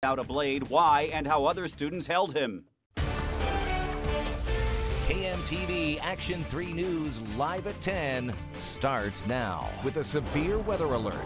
Out a blade, why and how other students held him. KMTV Action 3 News live at 10 starts now with a severe weather alert.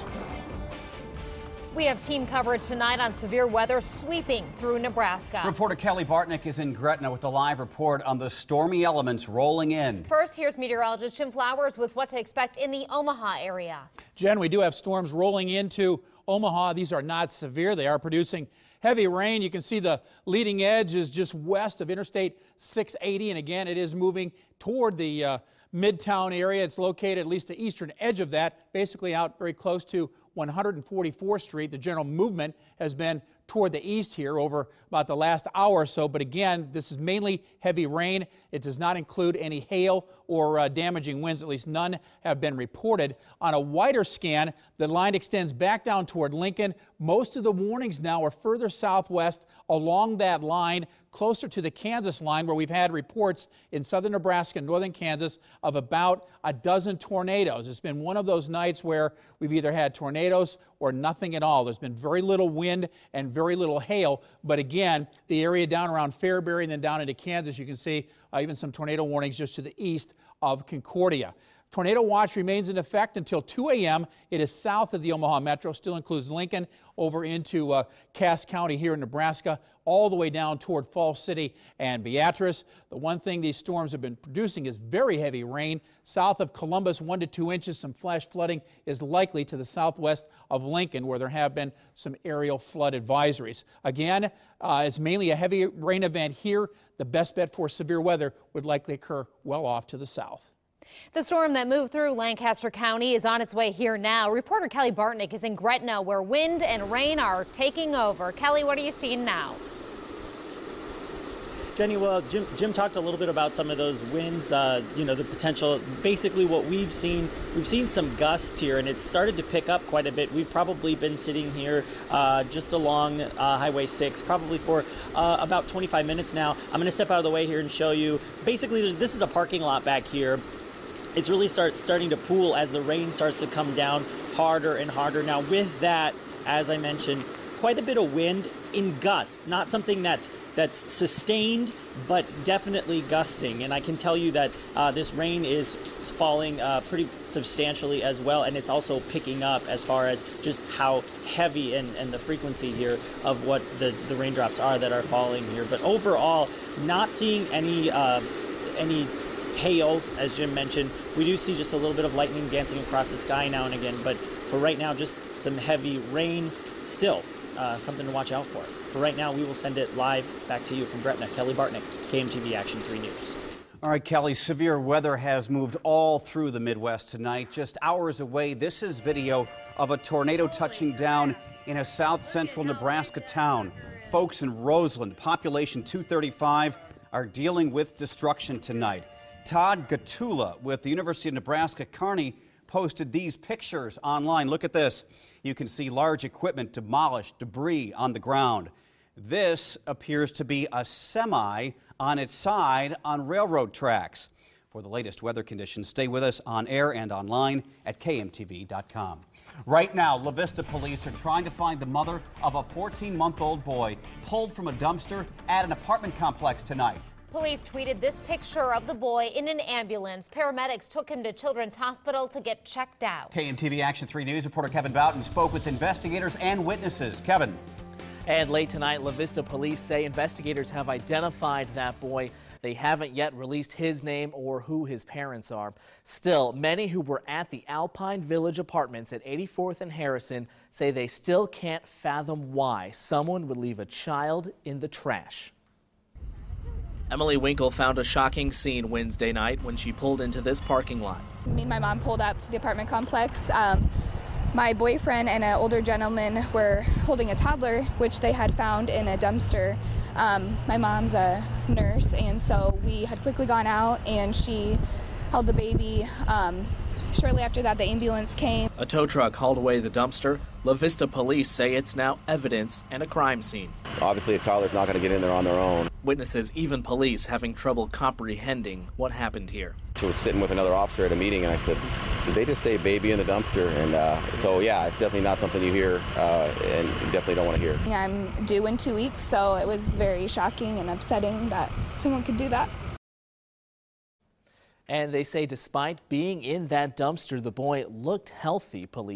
We have team coverage tonight on severe weather sweeping through Nebraska. Reporter Kelly Bartnick is in Gretna with a live report on the stormy elements rolling in. First, here's meteorologist Jim Flowers with what to expect in the Omaha area. Jen, we do have storms rolling into Omaha. These are not severe. They are producing heavy rain. You can see the leading edge is just west of Interstate 680. And again, it is moving toward the Midtown area. It's located at least the eastern edge of that, basically out very close to 144th Street. The general movement has been toward the east here over about the last hour or so. But again, this is mainly heavy rain. It does not include any hail or damaging winds. At least none have been reported. On a wider scan, the line extends back down toward Lincoln. Most of the warnings now are further southwest along that line, closer to the Kansas line, where we've had reports in southern Nebraska and northern Kansas of about a dozen tornadoes. It's been one of those nights where we've either had tornadoes or nothing at all. There's been very little wind and very little hail, but again, the area down around Fairbury and then down into Kansas, you can see even some tornado warnings just to the east of Concordia. Tornado watch remains in effect until 2 a.m. It is south of the Omaha Metro, still includes Lincoln over into Cass County here in Nebraska, all the way down toward Falls City and Beatrice. The one thing these storms have been producing is very heavy rain. South of Columbus, 1 to 2 inches. Some flash flooding is likely to the southwest of Lincoln, where there have been some aerial flood advisories. Again, it's mainly a heavy rain event here. The best bet for severe weather would likely occur well off to the south. The storm that moved through Lancaster County is on its way here now. Reporter Kelly Bartnick is in Gretna, where wind and rain are taking over. Kelly, what are you seeing now? Jenny, well, Jim talked a little bit about some of those winds, the potential. Basically what we've seen some gusts here, and it's started to pick up quite a bit. We've probably been sitting here just along Highway 6 probably for about 25 minutes now. I'm going to step out of the way here and show you. Basically, this is a parking lot back here. It's really starting to pool as the rain starts to come down harder and harder. Now with that, as I mentioned, quite a bit of wind in gusts, not something that's sustained, but definitely gusting. And I can tell you that this rain is falling pretty substantially as well, and it's also picking up as far as just how heavy and the frequency here of what the raindrops are that are falling here. But overall, not seeing any hail, as Jim mentioned. We do see just a little bit of lightning dancing across the sky now and again, but for right now, just some heavy rain. Still, something to watch out for. For right now, we will send it live back to you from Gretna. Kelly Bartnick, KMTV Action 3 News. All right, Kelly, severe weather has moved all through the Midwest tonight. Just hours away, this is video of a tornado touching down in a south central Nebraska town. Folks in Roseland, population 235, are dealing with destruction tonight. Todd Gatula with the University of Nebraska Kearney posted these pictures online. Look at this. You can see large equipment demolished, debris on the ground. This appears to be a semi on its side on railroad tracks. For the latest weather conditions, stay with us on air and online at KMTV.com. Right now, La Vista police are trying to find the mother of a 14-month-old boy pulled from a dumpster at an apartment complex tonight. Police tweeted this picture of the boy in an ambulance. Paramedics took him to Children's Hospital to get checked out. KMTV Action 3 News reporter Kevin Boughton spoke with investigators and witnesses. Kevin. And late tonight, La Vista police say investigators have identified that boy. They haven't yet released his name or who his parents are. Still, many who were at the Alpine Village Apartments at 84th and Harrison say they still can't fathom why someone would leave a child in the trash. Emily Winkle found a shocking scene Wednesday night when she pulled into this parking lot. Me and my mom pulled up to the apartment complex. My boyfriend and an older gentleman were holding a toddler, which they had found in a dumpster. My mom's a nurse, and so we had quickly gone out, and she held the baby. Shortly after that, the ambulance came. A tow truck hauled away the dumpster. La Vista police say it's now evidence and a crime scene. Obviously, a toddler's not going to get in there on their own. Witnesses, even police, having trouble comprehending what happened here. She was sitting with another officer at a meeting, and I said, They just say baby in the dumpster, and so yeah, it's definitely not something you hear, and you definitely don't want to hear. I'm due in 2 weeks, so it was very shocking and upsetting that someone could do that. And they say despite being in that dumpster, the boy looked healthy, police